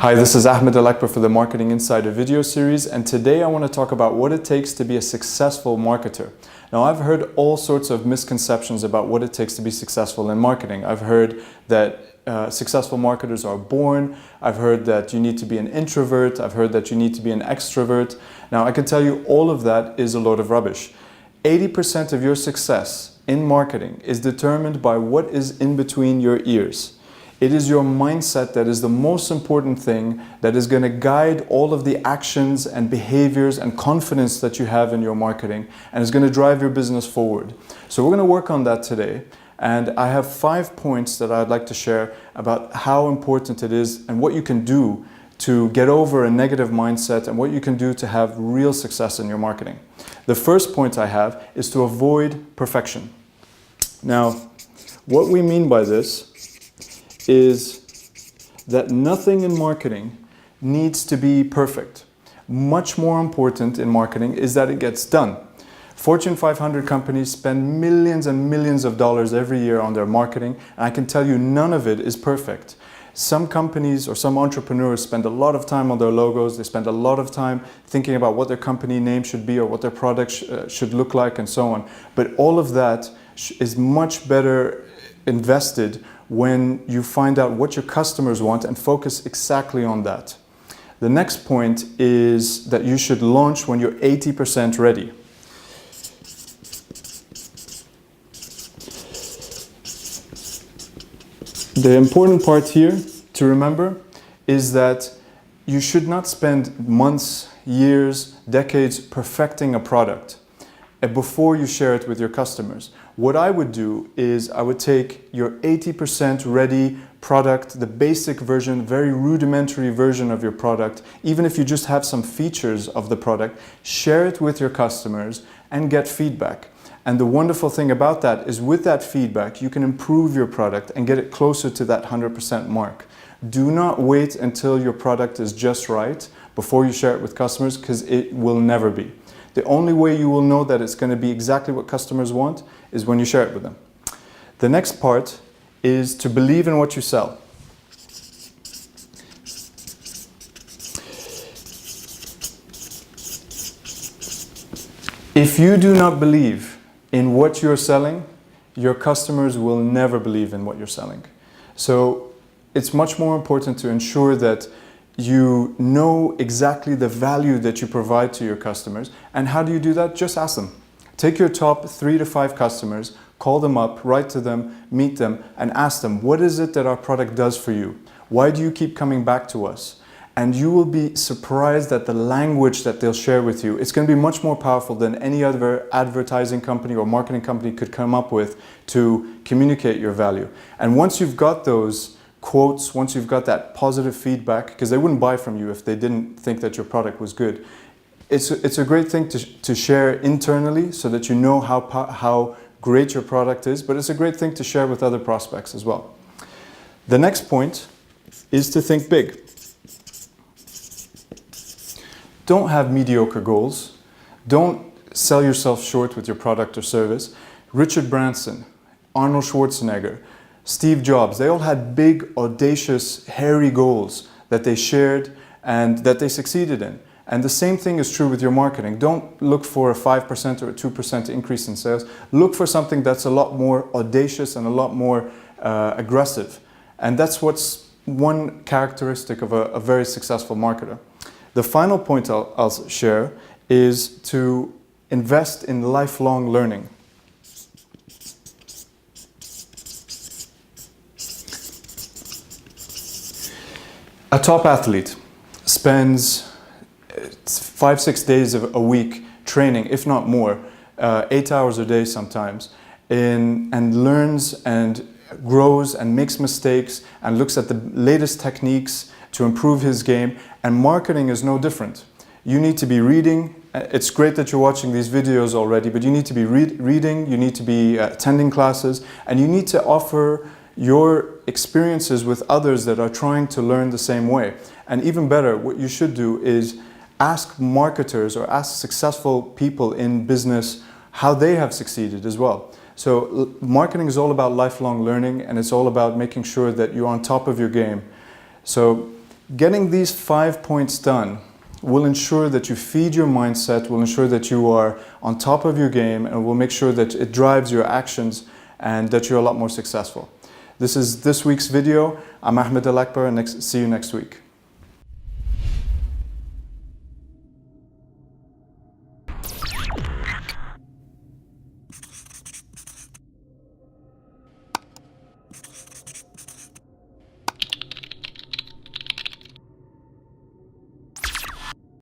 Hi, this is Ahmed Al-Akbar for the Marketing Insider video series, and today I want to talk about what it takes to be a successful marketer. Now, I've heard all sorts of misconceptions about what it takes to be successful in marketing. I've heard that successful marketers are born. I've heard that you need to be an introvert. I've heard that you need to be an extrovert. Now, I can tell you all of that is a load of rubbish. 80% of your success in marketing is determined by what is in between your ears. It is your mindset that is the most important thing that is going to guide all of the actions and behaviors and confidence that you have in your marketing, and is going to drive your business forward. So we're going to work on that today, and I have 5 points that I'd like to share about how important it is and what you can do to get over a negative mindset and what you can do to have real success in your marketing. The first point I have is to avoid perfection. Now, what we mean by this is that nothing in marketing needs to be perfect. Much more important in marketing is that it gets done. Fortune 500 companies spend millions and millions of dollars every year on their marketing, and I can tell you none of it is perfect. Some companies or some entrepreneurs spend a lot of time on their logos, they spend a lot of time thinking about what their company name should be or what their product should look like and so on. But all of that is much better invested when you find out what your customers want and focus exactly on that. The next point is that you should launch when you're 80% ready. The important part here to remember is that you should not spend months, years, decades perfecting a product before you share it with your customers. What I would do is I would take your 80% ready product, the basic version, very rudimentary version of your product, even if you just have some features of the product, share it with your customers and get feedback. And the wonderful thing about that is with that feedback, you can improve your product and get it closer to that 100% mark. Do not wait until your product is just right before you share it with customers, because it will never be. The only way you will know that it's going to be exactly what customers want is when you share it with them. The next part is to believe in what you sell. If you do not believe in what you're selling, your customers will never believe in what you're selling. So it's much more important to ensure that you know exactly the value that you provide to your customers. And how do you do that? Just ask them. Take your top 3 to 5 customers, call them up, write to them, meet them, and ask them, what is it that our product does for you? Why do you keep coming back to us? And you will be surprised at the language that they'll share with you. It's going to be much more powerful than any other advertising company or marketing company could come up with to communicate your value. And once you've got those quotes, once you've got that positive feedback, because they wouldn't buy from you if they didn't think that your product was good, it's a great thing to share internally so that you know how great your product is, but it's a great thing to share with other prospects as well. The next point is to think big. Don't have mediocre goals. Don't sell yourself short with your product or service. Richard Branson, Arnold Schwarzenegger, Steve Jobs, they all had big, audacious, hairy goals that they shared and that they succeeded in. And the same thing is true with your marketing. Don't look for a 5% or a 2% increase in sales. Look for something that's a lot more audacious and a lot more aggressive. And that's what's one characteristic of a very successful marketer. The final point I'll share is to invest in lifelong learning. A top athlete spends 5-6 days a week training, if not more, 8 hours a day sometimes, and learns and grows and makes mistakes and looks at the latest techniques to improve his game. And marketing is no different. You need to be reading. It's great that you're watching these videos already, but you need to be reading, you need to be attending classes, and you need to offer your experiences with others that are trying to learn the same way. And even better, what you should do is ask marketers or ask successful people in business how they have succeeded as well. So marketing is all about lifelong learning, and it's all about making sure that you're on top of your game. So Getting these 5 points done will ensure that you feed your mindset, will ensure that you are on top of your game, and will make sure that it drives your actions and that you're a lot more successful. This is this week's video. I'm Ahmed Al Akbar, and see you next week.